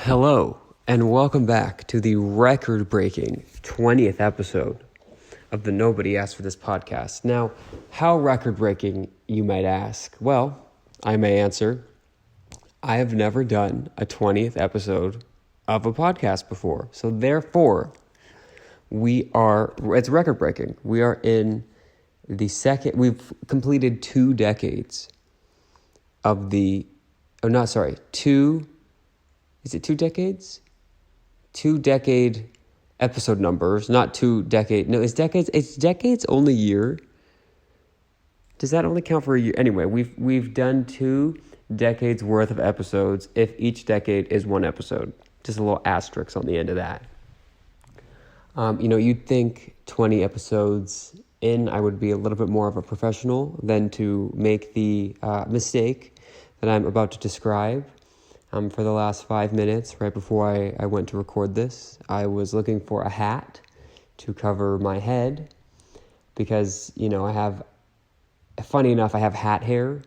Hello, and welcome back to the record-breaking 20th episode of the Nobody Asked for This podcast. Now, how record-breaking, you might ask? Well, I may answer, I have never done a 20th episode of a podcast before. So therefore, it's record-breaking. We are in we've completed 2 decades of is it 2 decades? 2 decade episode numbers, not 2 decade. No, it's decades only year. Does that only count for a year? Anyway, we've done 2 decades worth of episodes if each decade is 1 episode. Just a little asterisk on the end of that. You'd think 20 episodes in, I would be a little bit more of a professional than to make the mistake that I'm about to describe. For the last 5 minutes, right before I went to record this, I was looking for a hat to cover my head because, funny enough, I have hat hair,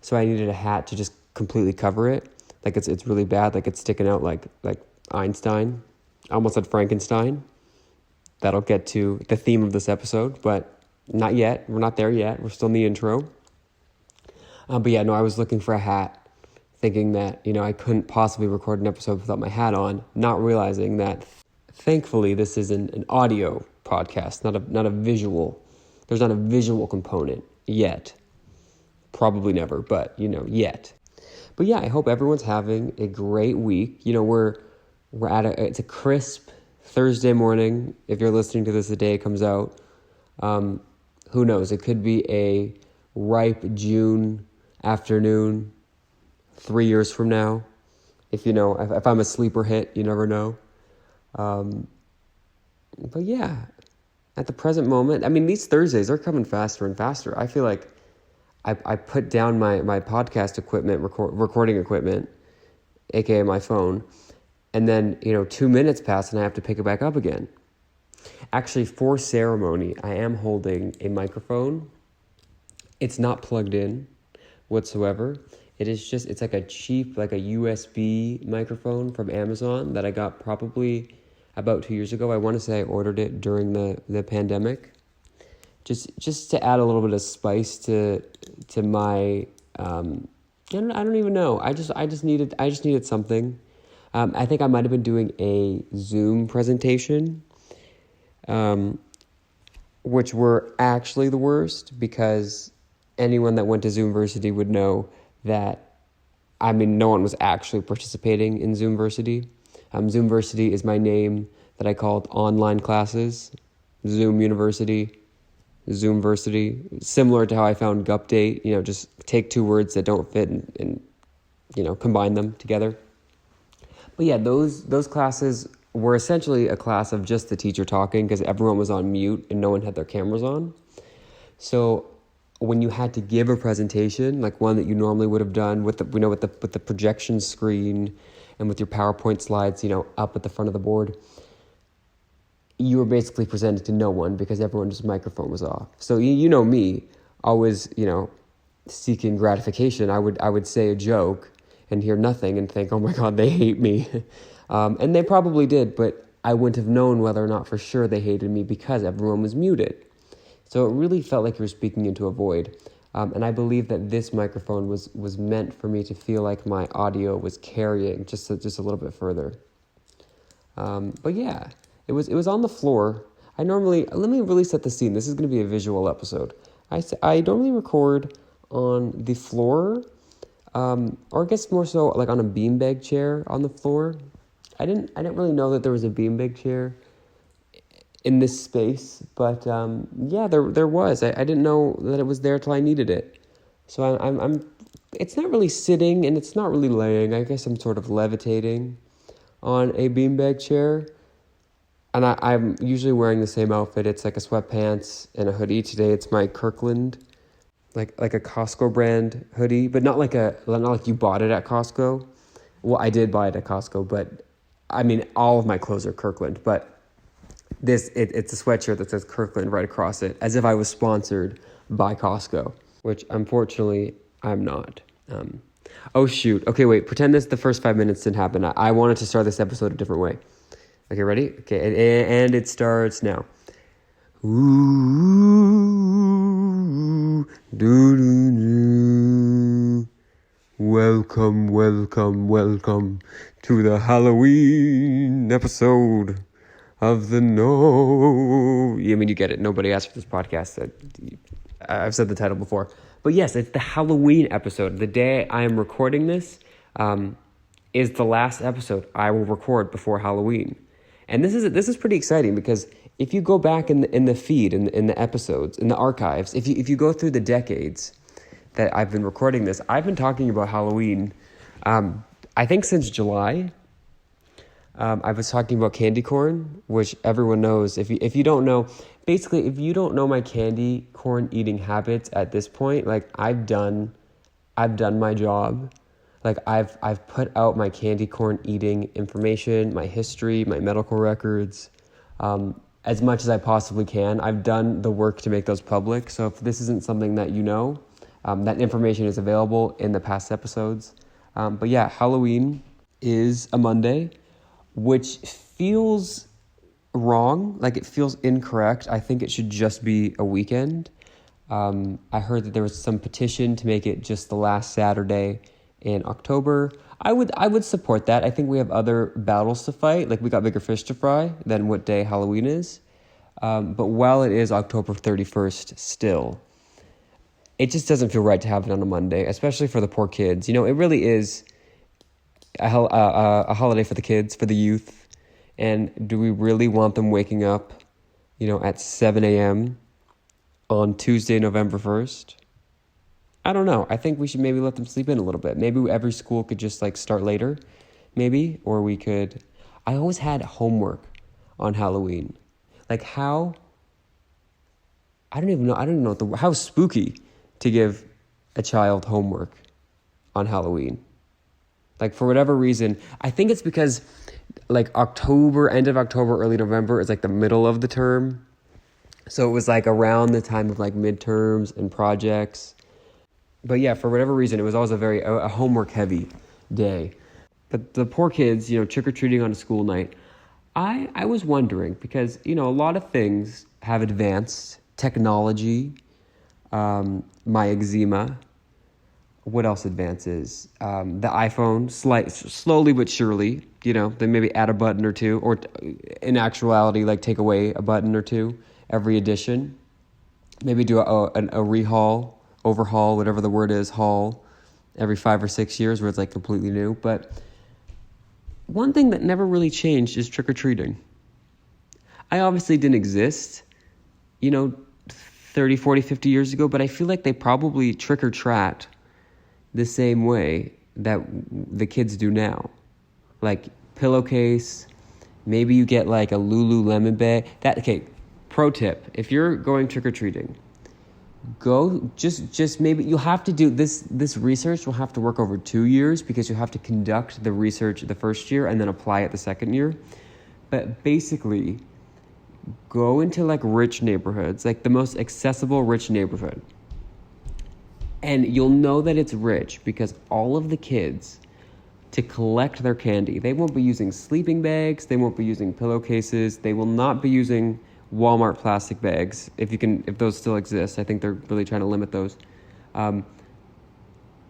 so I needed a hat to just completely cover it. Like it's really bad, like it's sticking out like Einstein. I almost said Frankenstein. That'll get to the theme of this episode, but not yet. We're not there yet. We're still in the intro. I was looking for a hat, thinking that, I couldn't possibly record an episode without my hat on, not realizing that, thankfully, this is an audio podcast, not a visual. There's not a visual component yet. Probably never, but, yet. But yeah, I hope everyone's having a great week. We're it's a crisp Thursday morning. If you're listening to this the day it comes out, who knows? It could be a ripe June afternoon 3 years from now. If I'm a sleeper hit, you never know. But yeah, at the present moment, these Thursdays are coming faster and faster. I feel like I put down my podcast equipment, recording equipment, aka my phone, and then 2 minutes pass and I have to pick it back up again. Actually, for ceremony, I am holding a microphone. It's not plugged in whatsoever. It's like a cheap, like a USB microphone from Amazon that I got probably about 2 years ago. I want to say I ordered it during the pandemic. Just to add a little bit of spice to my, I don't even know. I just needed something. I think I might have been doing a Zoom presentation, which were actually the worst because anyone that went to Zoomversity would know that, no one was actually participating in Zoomversity. Zoomversity is my name that I called online classes. Zoom University, Zoomversity. Similar to how I found Gupdate, just take 2 words that don't fit and combine them together. But yeah, those classes were essentially a class of just the teacher talking because everyone was on mute and no one had their cameras on. So when you had to give a presentation, like one that you normally would have done with the projection screen and with your PowerPoint slides, up at the front of the board, you were basically presented to no one because everyone's microphone was off. So me, always, seeking gratification, I would say a joke and hear nothing and think, oh my God, they hate me. And they probably did, but I wouldn't have known whether or not for sure they hated me because everyone was muted. So it really felt like you were speaking into a void. And I believe that this microphone was meant for me to feel like my audio was carrying just a little bit further. But yeah, it was on the floor. Let me really set the scene. This is going to be a visual episode. I normally record on the floor, or I guess more so like on a beanbag chair on the floor. I didn't really know that there was a beanbag chair in this space, but there was. I didn't know that it was there till I needed it. So I'm. It's not really sitting and it's not really laying. I guess I'm sort of levitating on a beanbag chair, and I'm usually wearing the same outfit. It's like a sweatpants and a hoodie. Today it's my Kirkland, like a Costco brand hoodie, but not like you bought it at Costco. Well, I did buy it at Costco, but all of my clothes are Kirkland, but it's a sweatshirt that says Kirkland right across it, as if I was sponsored by Costco, which unfortunately I'm not. Oh, shoot. Okay, wait. Pretend the first 5 minutes didn't happen. I wanted to start this episode a different way. Okay, ready? Okay, and it starts now. Ooh, doo-doo-doo. Welcome to the Halloween episode of the No. I mean, you get it. Nobody asked for this podcast. I've said the title before. But yes, it's the Halloween episode. The day I am recording this is the last episode I will record before Halloween. And this is pretty exciting because if you go back in the feed, in the episodes, in the archives, if you go through the decades that I've been recording this, I've been talking about Halloween, I think since July. I was talking about candy corn, which everyone knows. If you don't know, basically, if you don't know my candy corn eating habits at this point, like I've done my job. Like I've put out my candy corn eating information, my history, my medical records, as much as I possibly can. I've done the work to make those public. So if this isn't something that you know, that information is available in the past episodes. But yeah, Halloween is a Monday, which feels wrong, like it feels incorrect. I think it should just be a weekend. I heard that there was some petition to make it just the last Saturday in October. I would support that. I think we have other battles to fight. Like we got bigger fish to fry than what day Halloween is. But while it is October 31st still, it just doesn't feel right to have it on a Monday, especially for the poor kids. You know, it really is a holiday for the kids, for the youth. And do we really want them waking up, at 7 a.m. on Tuesday, November 1st? I don't know. I think we should maybe let them sleep in a little bit. Maybe every school could just start later, maybe, or we could. I always had homework on Halloween. Like how? I don't even know how spooky to give a child homework on Halloween. Like for whatever reason, I think it's because October, end of October, early November is the middle of the term. So it was around the time of midterms and projects. But yeah, for whatever reason, it was always a homework heavy day. But the poor kids, trick-or-treating on a school night, I was wondering because, a lot of things have advanced. Technology, my eczema. What else advances? The iPhone, slowly but surely, they maybe add a button or two, or in actuality, take away a button or two every edition. Maybe do a overhaul, whatever the word is, haul, every 5 or 6 years where it's completely new. But one thing that never really changed is trick-or-treating. I obviously didn't exist, 30, 40, 50 years ago, but I feel like they probably trick-or-treat the same way that the kids do now. Pillowcase, maybe you get a Lululemon bag. Pro tip, if you're going trick-or-treating, go just maybe you'll have to do this research will have to work over 2 years because you have to conduct the research the first year and then apply it the second year. But basically, go into rich neighborhoods, the most accessible rich neighborhood. And you'll know that it's rich because all of the kids, to collect their candy, they won't be using sleeping bags, they won't be using pillowcases, they will not be using Walmart plastic bags, if those still exist. I think they're really trying to limit those.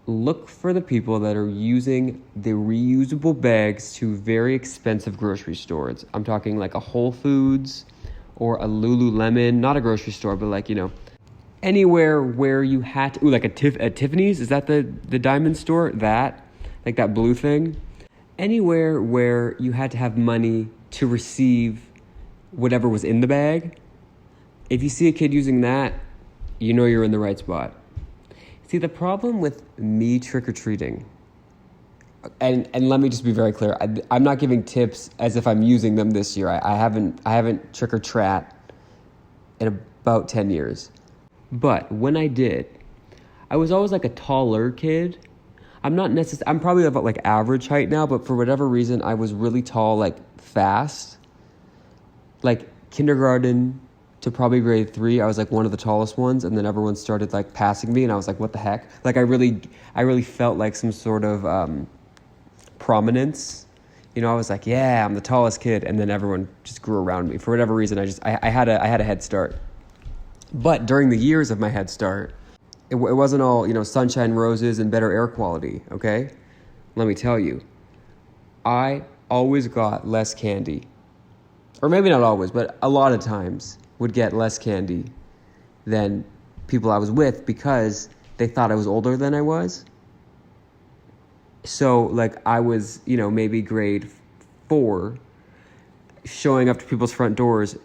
Look for the people that are using the reusable bags to very expensive grocery stores. I'm talking a Whole Foods or a Lululemon, not a grocery store, but anywhere where you had to, at Tiffany's, is that the diamond store? That blue thing? Anywhere where you had to have money to receive whatever was in the bag. If you see a kid using that, you're in the right spot. See, the problem with me trick-or-treating, and let me just be very clear, I'm not giving tips as if I'm using them this year. I haven't trick-or-treat in about 10 years. But when I did, I was always a taller kid. I'm probably about average height now, but for whatever reason, I was really tall, fast. Kindergarten, to probably grade 3, I was like one of the tallest ones, and then everyone started like passing me, and I was like, what the heck? Like I really felt like some sort of prominence. You know, I was like, yeah, I'm the tallest kid, and then everyone just grew around me. For whatever reason, I had a head start. But during the years of my head start, it wasn't all, you know, sunshine, roses, and better air quality, okay? Let me tell you, I always got less candy. Or maybe not always, but a lot of times would get less candy than people I was with because they thought I was older than I was. So, like, I was, you know, maybe grade 4, showing up to people's front doors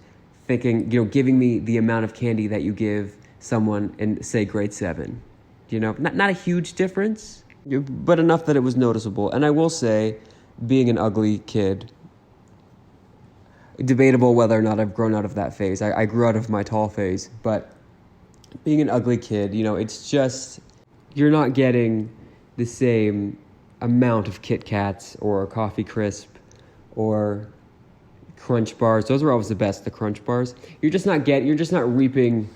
thinking, you know, giving me the amount of candy that you give someone in, say, grade 7. You know, not a huge difference, but enough that it was noticeable. And I will say, being an ugly kid, debatable whether or not I've grown out of that phase. I grew out of my tall phase, but being an ugly kid, you know, it's just, you're not getting the same amount of Kit Kats or Coffee Crisp or Crunch Bars. Those were always the best, the Crunch Bars. You're just not reaping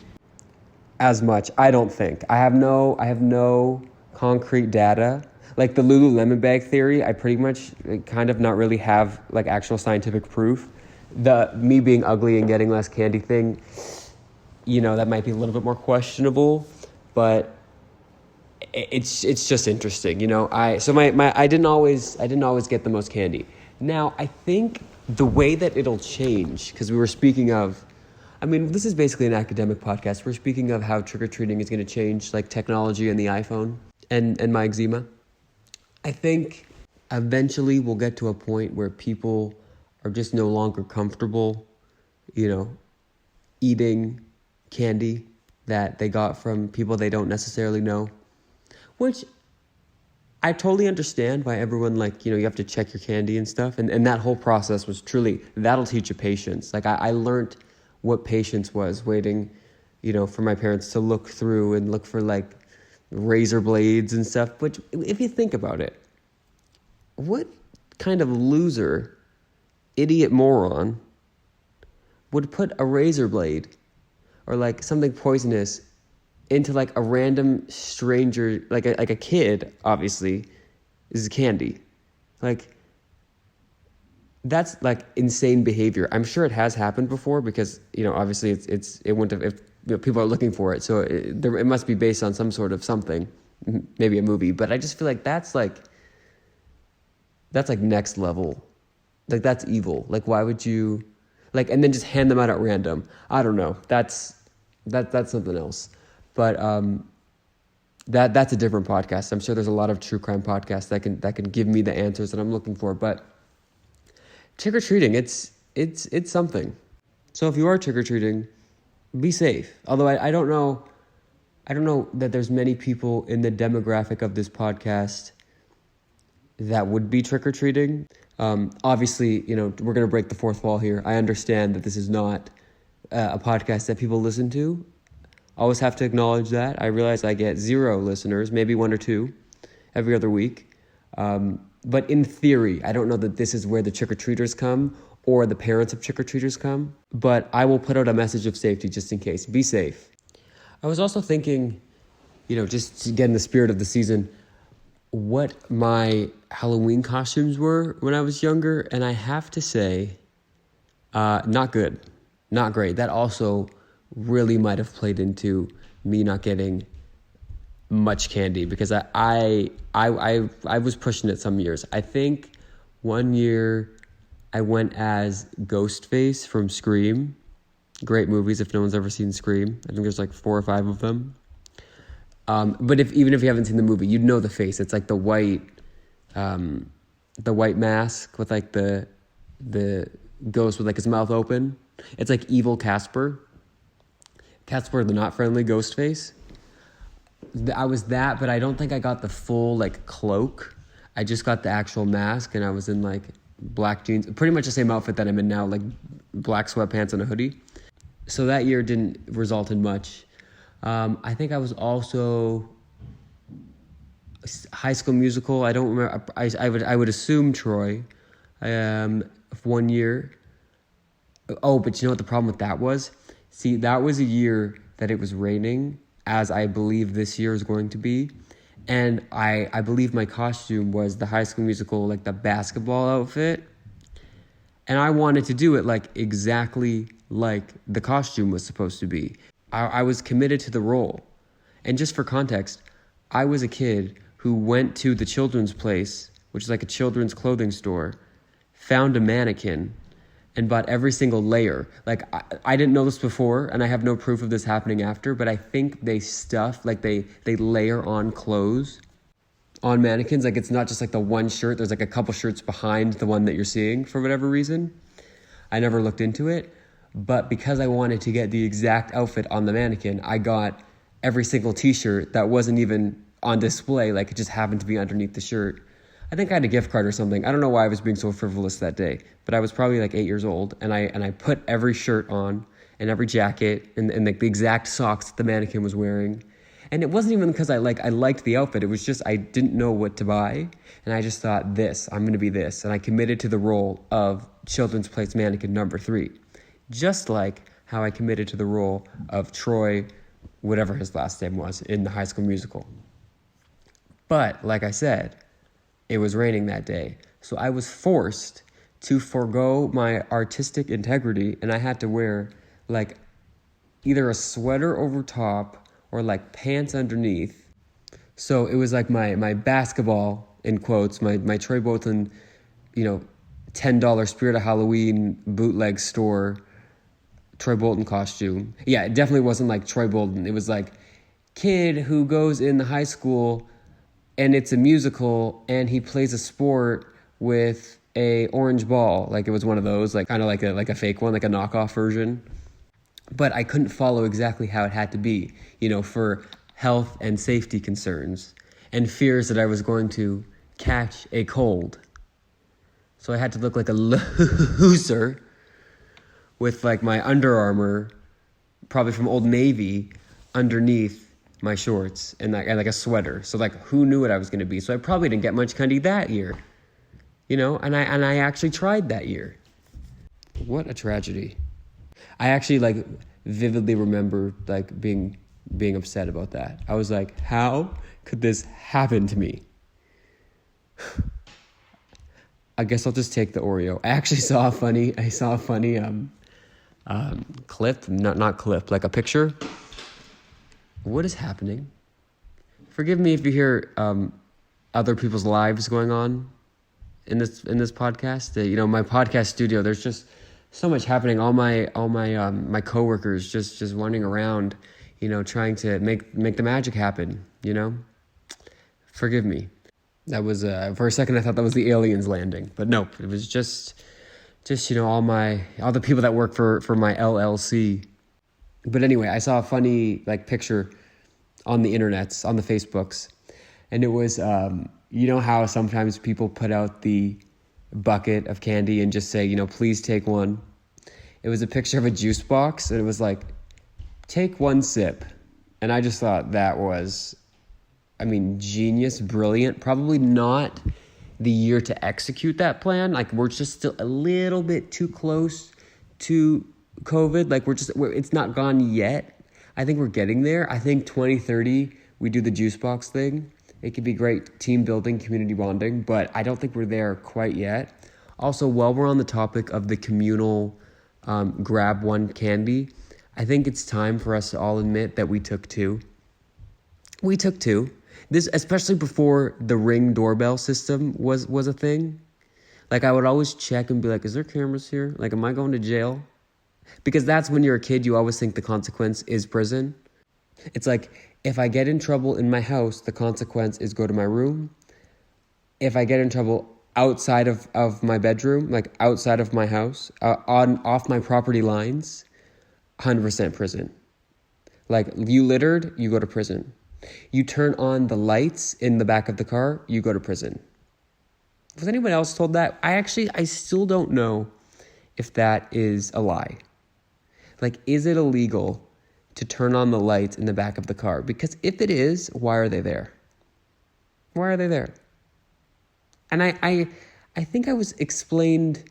as much, I don't think. I have no concrete data. Like the Lululemon bag theory, I pretty much kind of not really have like actual scientific proof. The me being ugly and getting less candy thing, you know, that might be a little bit more questionable, but it's just interesting, you know. I didn't always get the most candy. Now I think the way that it'll change, because we were speaking of, I mean, this is basically an academic podcast. We're speaking of how trick-or-treating is going to change, like technology and the iPhone and my eczema. I think eventually we'll get to a point where people are just no longer comfortable, you know, eating candy that they got from people they don't necessarily know, which I totally understand why everyone, like, you know, you have to check your candy and stuff. And that whole process was truly, that'll teach you patience. Like I learned what patience was, waiting, you know, for my parents to look through and look for like razor blades and stuff. But if you think about it, what kind of loser, idiot moron would put a razor blade or like something poisonous into like a random stranger, like a kid, obviously, is candy. Like, that's like insane behavior. I'm sure it has happened before because, you know, obviously it wouldn't have, if, you know, people are looking for it. So it must be based on some sort of something, maybe a movie. But I just feel like that's like next level. Like, that's evil. Like, why would you, like, and then just hand them out at random? I don't know. That's something else. But that's a different podcast. I'm sure there's a lot of true crime podcasts that can give me the answers that I'm looking for. But trick-or-treating, it's something. So if you are trick-or-treating, be safe. Although I don't know that there's many people in the demographic of this podcast that would be trick-or-treating. Obviously, you know, we're going to break the fourth wall here. I understand that this is not a podcast that people listen to. Always have to acknowledge that. I realize I get 0 listeners, maybe 1 or 2 every other week. But in theory, I don't know that this is where the trick-or-treaters come or the parents of trick-or-treaters come. But I will put out a message of safety just in case. Be safe. I was also thinking, you know, just to get in the spirit of the season, what my Halloween costumes were when I was younger. And I have to say, not good. Not great. That also really might have played into me not getting much candy because I was pushing it some years. I think one year I went as Ghostface from Scream. Great movies if no one's ever seen Scream. I think there's like 4 or 5 of them. But even if you haven't seen the movie, you'd know the face. It's like the white mask with like the ghost with like his mouth open. It's like evil Casper the not friendly ghost face. I was that, but I don't think I got the full like cloak. I just got the actual mask, and I was in like black jeans, pretty much the same outfit that I'm in now, like black sweatpants and a hoodie. So that year didn't result in much. I think I was also High School Musical. I don't remember. I would assume Troy. 1 year. Oh, but you know what the problem with that was? See, that was a year that it was raining, as I believe this year is going to be. And I believe my costume was the High School Musical, like the basketball outfit. And I wanted to do it like exactly like the costume was supposed to be. I was committed to the role. And just for context, I was a kid who went to the children's place, which is like a children's clothing store, found a mannequin, and bought every single layer. Like, I didn't know this before, and I have no proof of this happening after, but I think they stuff, like they layer on clothes on mannequins. Like, it's not just like the one shirt. There's like a couple shirts behind the one that you're seeing for whatever reason. I never looked into it, but because I wanted to get the exact outfit on the mannequin, I got every single t-shirt that wasn't even on display. Like, it just happened to be underneath the shirt. I think I had a gift card or something. I don't know why I was being so frivolous that day, but I was probably like 8 years old, and I put every shirt on and every jacket and like the exact socks that the mannequin was wearing. And it wasn't even because I liked the outfit. It was just I didn't know what to buy, and I just thought, I'm going to be this, and I committed to the role of Children's Place mannequin number 3, just like how I committed to the role of Troy, whatever his last name was, in the High School Musical. But like I said, it was raining that day, so I was forced to forego my artistic integrity, and I had to wear like either a sweater over top or like pants underneath. So it was like my basketball, in quotes, my Troy Bolton, $10 Spirit of Halloween bootleg store Troy Bolton costume. Yeah, it definitely wasn't like Troy Bolton. It was like kid who goes in the high school and it's a musical and he plays a sport with a orange ball. Like, it was one of those, like kind of like a fake one, like a knockoff version. But I couldn't follow exactly how it had to be, for health and safety concerns and fears that I was going to catch a cold. So I had to look like a loser with like my Under Armour, probably from Old Navy, underneath my shorts and like a sweater. So like, who knew what I was going to be? So I probably didn't get much candy that year, and I actually tried that year. What a tragedy. I actually like vividly remember like being upset about that. I was like, how could this happen to me? I guess I'll just take the Oreo. I actually saw a funny clip, not clip, like a picture. What is happening? Forgive me if you hear other people's lives going on in this podcast. My podcast studio, there's just so much happening. All my coworkers just running around, trying to make the magic happen. Forgive me. That was for a second I thought that was the aliens landing, but nope. It was just all the people that work for my LLC. But anyway, I saw a funny like picture on the internets, on the Facebooks, and it was how sometimes people put out the bucket of candy and just say, please take one. It was a picture of a juice box, and it was like, take one sip. And I just thought that was, genius, brilliant. Probably not the year to execute that plan. Like, we're just still a little bit too close to COVID. Like, it's not gone yet. I think we're getting there. I think 2030, we do the juice box thing. It could be great team building, community bonding, but I don't think we're there quite yet. Also, while we're on the topic of the communal grab one candy, I think it's time for us to all admit that we took two. We took two. This, especially before the Ring doorbell system was a thing. Like, I would always check and be like, is there cameras here? Like, am I going to jail? Because that's when you're a kid, you always think the consequence is prison. It's like, if I get in trouble in my house, the consequence is go to my room. If I get in trouble outside of my bedroom, like outside of my house, off my property lines, 100% prison. Like, you littered, you go to prison. You turn on the lights in the back of the car, you go to prison. Was anyone else told that? I still don't know if that is a lie. Like, is it illegal to turn on the lights in the back of the car? Because if it is, why are they there? Why are they there? And I think I was explained,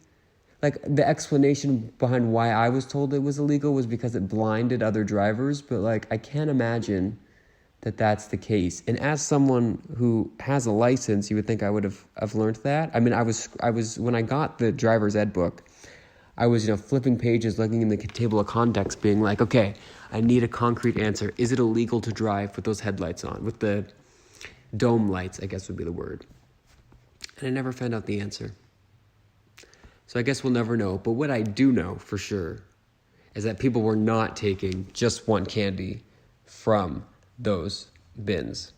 like the explanation behind why I was told it was illegal was because it blinded other drivers, but like I can't imagine that that's the case. And as someone who has a license, you would think I would have learned that. I mean, I was when I got the driver's ed book, I was, flipping pages, looking in the table of contents, being like, okay, I need a concrete answer. Is it illegal to drive with those headlights on, with the dome lights, I guess would be the word. And I never found out the answer. So I guess we'll never know. But what I do know for sure is that people were not taking just one candy from those bins,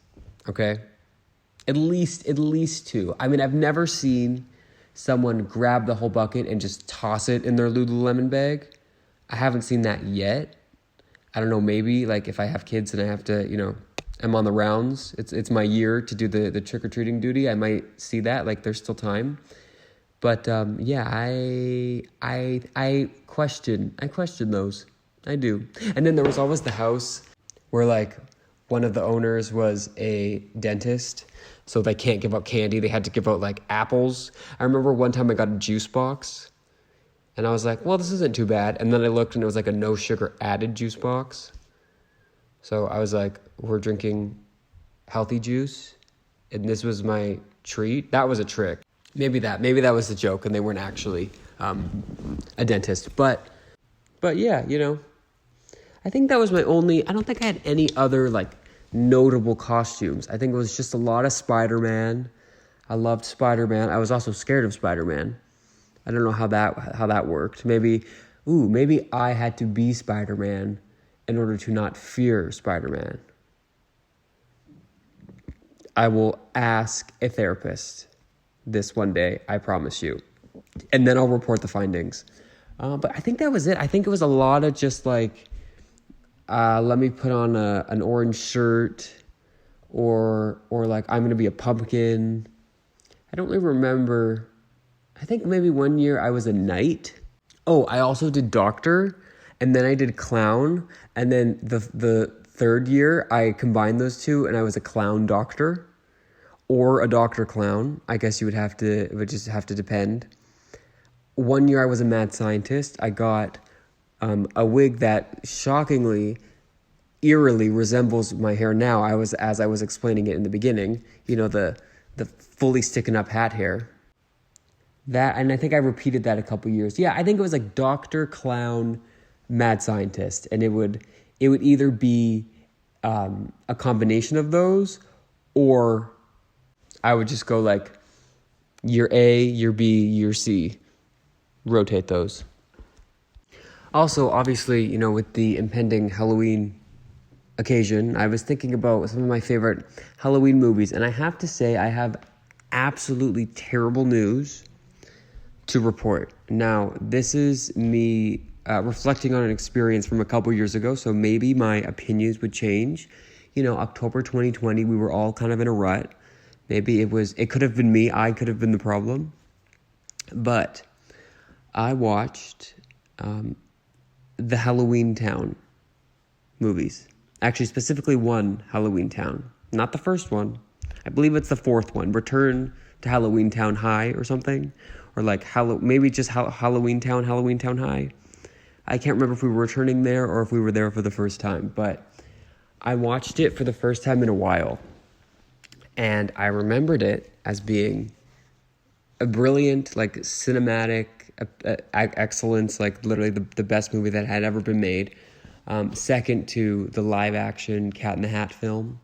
okay? At least two. I mean, I've never seen someone grab the whole bucket and just toss it in their Lululemon bag. I haven't seen that yet. I don't know, maybe like if I have kids and I have to, I'm on the rounds, it's my year to do the trick-or-treating duty, I might see that, like there's still time. But yeah, I question those. I do. And then there was always the house where like one of the owners was a dentist, so they can't give out candy. They had to give out like apples. I remember one time I got a juice box and I was like, well, this isn't too bad. And then I looked and it was like a no sugar added juice box. So I was like, we're drinking healthy juice and this was my treat. That was a trick. Maybe that was the joke and they weren't actually a dentist. But yeah, I think that was my only, I don't think I had any other like notable costumes. I think it was just a lot of Spider-Man. I loved Spider-Man. I was also scared of Spider-Man. I don't know how that worked. Maybe I had to be Spider-Man in order to not fear Spider-Man. I will ask a therapist this one day, I promise you. And then I'll report the findings. But I think that was it. I think it was a lot of just like, let me put on an orange shirt or like I'm going to be a pumpkin. I don't really remember. I think maybe one year I was a knight. Oh, I also did doctor and then I did clown. And then the third year I combined those two and I was a clown doctor or a doctor clown. I guess it would just have to depend. One year I was a mad scientist. I got a wig that shockingly, eerily resembles my hair now. As I was explaining it in the beginning, the fully sticking up hat hair. That, and I think I repeated that a couple years. Yeah, I think it was like doctor, clown, mad scientist, and it would either be a combination of those, or I would just go like year A, year B, year C, rotate those. Also, obviously, with the impending Halloween occasion, I was thinking about some of my favorite Halloween movies, and I have to say I have absolutely terrible news to report. Now, this is me reflecting on an experience from a couple years ago, so maybe my opinions would change. October 2020, we were all kind of in a rut. Maybe it could have been me, I could have been the problem. But I watched the Halloween Town movies. Actually, specifically one Halloween Town. Not the first one. I believe it's the fourth one. Return to Halloween Town High or something. Or like maybe just Halloween Town High. I can't remember if we were returning there or if we were there for the first time. But I watched it for the first time in a while. And I remembered it as being a brilliant, like cinematic excellence, like literally the best movie that had ever been made. Second to the live action Cat in the Hat film.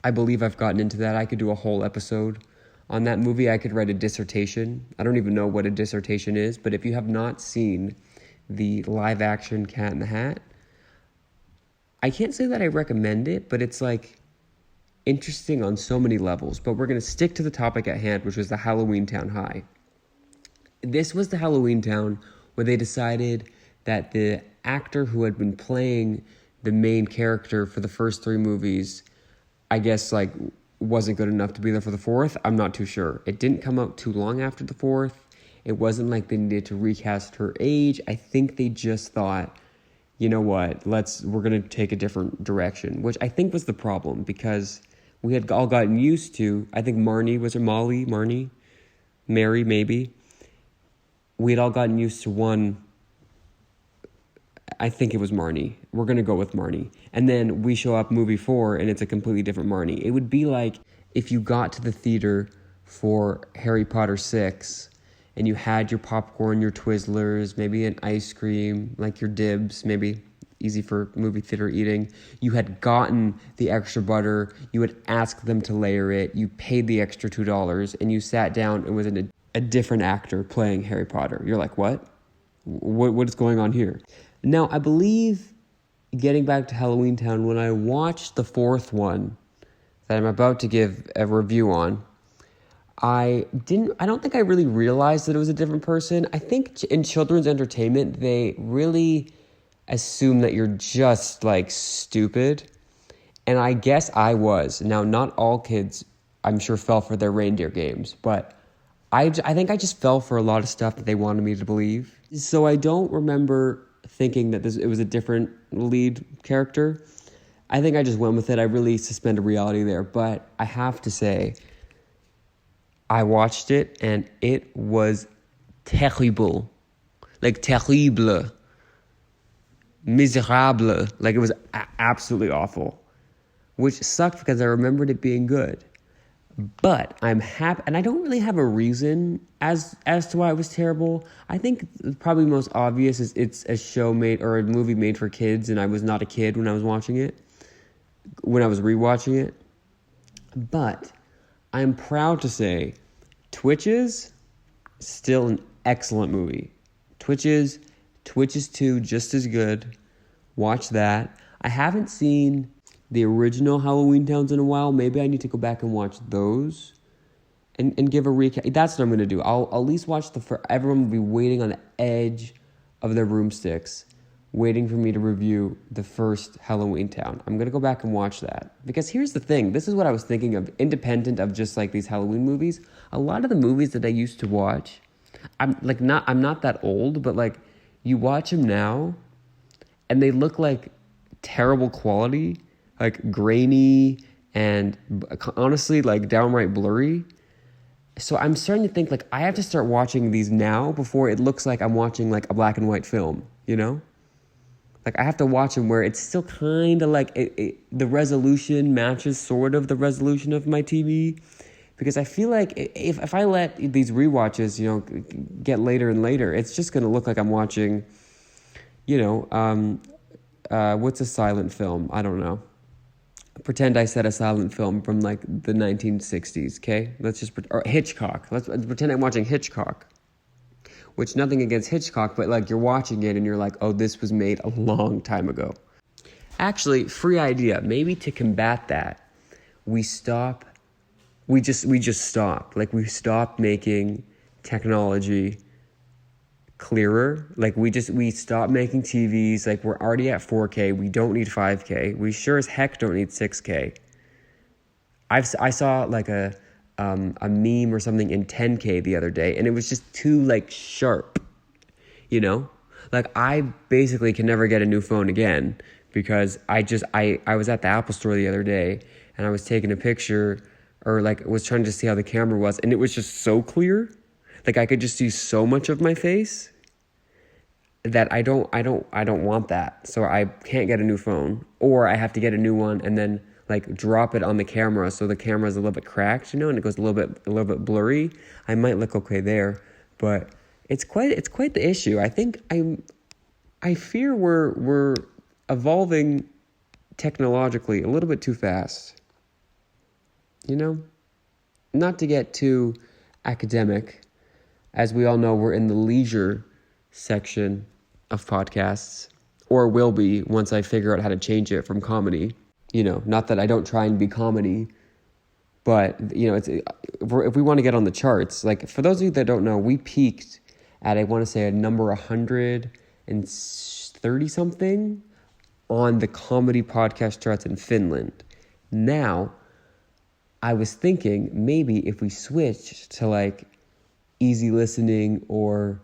I believe I've gotten into that. I could do a whole episode on that movie. I could write a dissertation. I don't even know what a dissertation is, but if you have not seen the live action Cat in the Hat, I can't say that I recommend it, but it's like interesting on so many levels. But we're going to stick to the topic at hand, which was the Halloween Town High. This was the Halloween Town where they decided that the actor who had been playing the main character for the first three movies, I guess, like, wasn't good enough to be there for the fourth. I'm not too sure. It didn't come out too long after the fourth. It wasn't like they needed to recast her age. I think they just thought, you know what, we're going to take a different direction, which I think was the problem because we had all gotten used to, I think Mary, maybe. we'd all gotten used to one. I think it was Marnie. We're going to go with Marnie. And then we show up movie 4 and it's a completely different Marnie. It would be like if you got to the theater for Harry Potter 6 and you had your popcorn, your Twizzlers, maybe an ice cream, like your dibs, maybe easy for movie theater eating. You had gotten the extra butter. You would ask them to layer it. You paid the extra $2 and you sat down and was a different actor playing Harry Potter. You're like, what? What is going on here? Now, I believe, getting back to Halloween Town, when I watched the 4th one that I'm about to give a review on, I don't think I really realized that it was a different person. I think in children's entertainment, they really assume that you're just, like, stupid. And I guess I was. Now, not all kids, I'm sure, fell for their reindeer games, but I think I just fell for a lot of stuff that they wanted me to believe. So I don't remember thinking that it was a different lead character. I think I just went with it. I really suspended reality there. But I have to say, I watched it and it was terrible. Like terrible. Miserable. Like it was absolutely awful. Which sucked because I remembered it being good. But I'm happy, and I don't really have a reason as to why it was terrible. I think probably most obvious is it's a show made or a movie made for kids, and I was not a kid when I was watching it, when I was rewatching it. But I'm proud to say Twitches, still an excellent movie. Twitches 2, just as good. Watch that. I haven't seen the original Halloween Towns in a while. Maybe I need to go back and watch those and give a recap. That's what I'm going to do. I'll at least watch everyone will be waiting on the edge of their broomsticks, waiting for me to review the first Halloween Town. I'm going to go back and watch that. Because here's the thing. This is what I was thinking of, independent of just like these Halloween movies. A lot of the movies that I used to watch, I'm not that old, but like you watch them now and they look like terrible quality, like grainy and honestly like downright blurry. So I'm starting to think like I have to start watching these now before it looks like I'm watching like a black and white film, you know? Like I have to watch them where it's still kind of like the resolution matches sort of the resolution of my TV. Because I feel like if I let these rewatches, you know, get later and later, it's just going to look like I'm watching, you know, what's a silent film? I don't know. Pretend I said a silent film from like the 1960s, okay? Or Hitchcock. Let's pretend I'm watching Hitchcock. Which, nothing against Hitchcock, but like you're watching it and you're like, oh, this was made a long time ago. Actually, free idea. Maybe to combat that, we just stop. Like we stop making technology clearer. Like we stop making TVs. Like we're already at 4K. We don't need 5K. We sure as heck don't need 6K. I saw like a meme or something in 10K the other day, and it was just too like sharp, you know? Like I basically can never get a new phone again because I was at the Apple store the other day and I was taking a picture or like was trying to see how the camera was, and it was just so clear. Like I could just see so much of my face that I don't want that. So I can't get a new phone, or I have to get a new one and then like drop it on the camera so the camera's a little bit cracked, you know, and it goes a little bit blurry. I might look okay there, but it's quite the issue. I fear we're evolving technologically a little bit too fast. You know? Not to get too academic, as we all know, we're in the leisure section of podcasts, or will be once I figure out how to change it from comedy. You know, not that I don't try and be comedy, but, you know, if we want to get on the charts, like for those of you that don't know, we peaked at, I want to say, a number 130 something on the comedy podcast charts in Finland. Now, I was thinking maybe if we switched to like easy listening or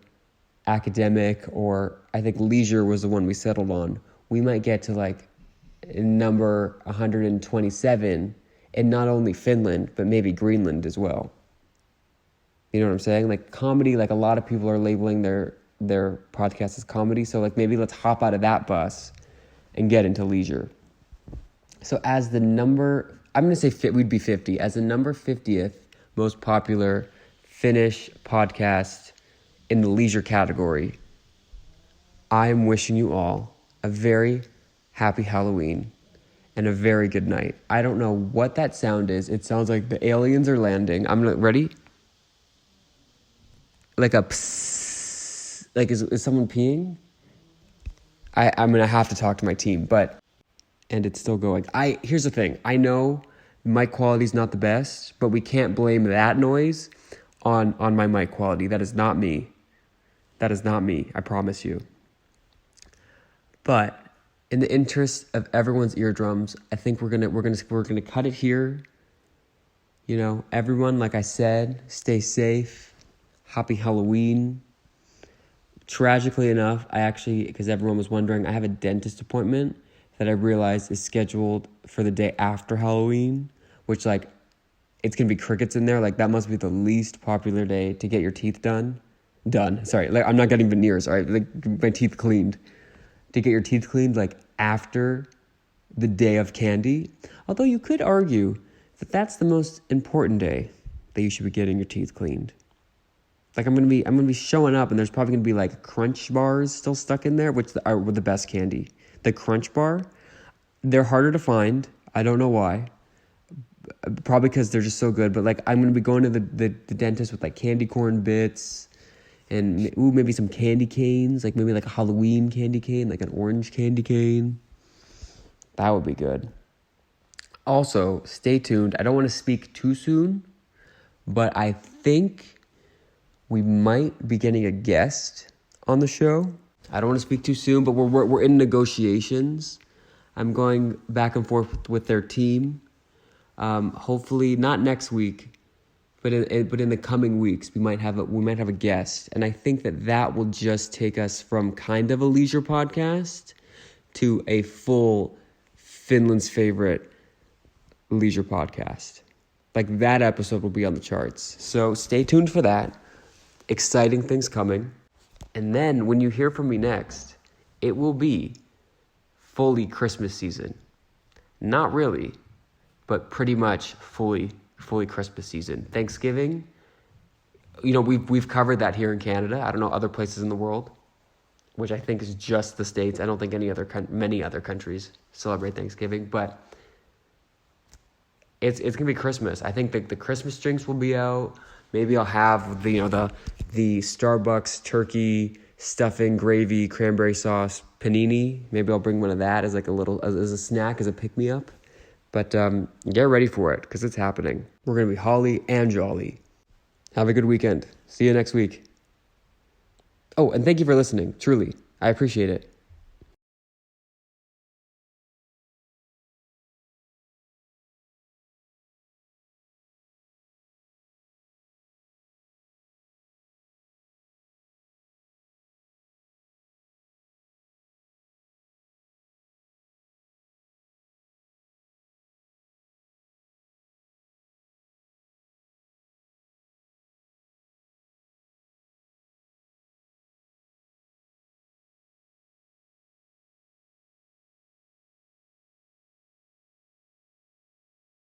academic, or I think leisure was the one we settled on, we might get to like number 127 in not only Finland, but maybe Greenland as well. You know what I'm saying? Like comedy, like a lot of people are labeling their podcast as comedy. So like maybe let's hop out of that bus and get into leisure. So as the number, I'm going to say we'd be 50. As the number 50th most popular Finnish podcast in the leisure category, I'm wishing you all a very happy Halloween and a very good night. I don't know what that sound is. It sounds like the aliens are landing. Ready? Like a psst. Like is someone peeing? I'm going to have to talk to my team, and it's still going. Here's the thing. I know mic quality's not the best, but we can't blame that noise on my mic quality. That is not me. That is not me. I promise you. But in the interest of everyone's eardrums, I think we're gonna cut it here. You know, everyone, like I said, stay safe. Happy Halloween. Tragically enough, because everyone was wondering, I have a dentist appointment that I realized is scheduled for the day after Halloween, which like, it's gonna be crickets in there. Like that must be the least popular day to get your teeth done. Sorry, like I'm not getting veneers, all right? Like my teeth cleaned. To get your teeth cleaned like after the day of candy. Although you could argue that that's the most important day that you should be getting your teeth cleaned. Like I'm gonna be showing up and there's probably gonna be like Crunch bars still stuck in there, which are the best candy. The Crunch bar, they're harder to find. I don't know why. Probably because they're just so good. But like I'm gonna be going to the dentist with like candy corn bits. And maybe some candy canes, like maybe like a Halloween candy cane, like an orange candy cane. That would be good. Also, stay tuned. I don't want to speak too soon, but I think we might be getting a guest on the show. I don't want to speak too soon, but we're in negotiations. I'm going back and forth with their team. Hopefully not next week. But in the coming weeks, we might have a guest, and I think that will just take us from kind of a leisure podcast to a full Finland's favorite leisure podcast. Like that episode will be on the charts. So stay tuned for that. Exciting things coming. And then when you hear from me next, it will be fully Christmas season. Not really, but pretty much fully Christmas season. Thanksgiving, you know, we've covered that here in Canada. I don't know other places in the world, which I think is just the States. I don't think many other countries celebrate Thanksgiving, but it's gonna be Christmas. I think the Christmas drinks will be out. Maybe I'll have the Starbucks turkey stuffing gravy cranberry sauce panini. Maybe I'll bring one of that as like as a snack, as a pick me up. But get ready for it, because it's happening. We're going to be holly and jolly. Have a good weekend. See you next week. Oh, and thank you for listening. Truly, I appreciate it.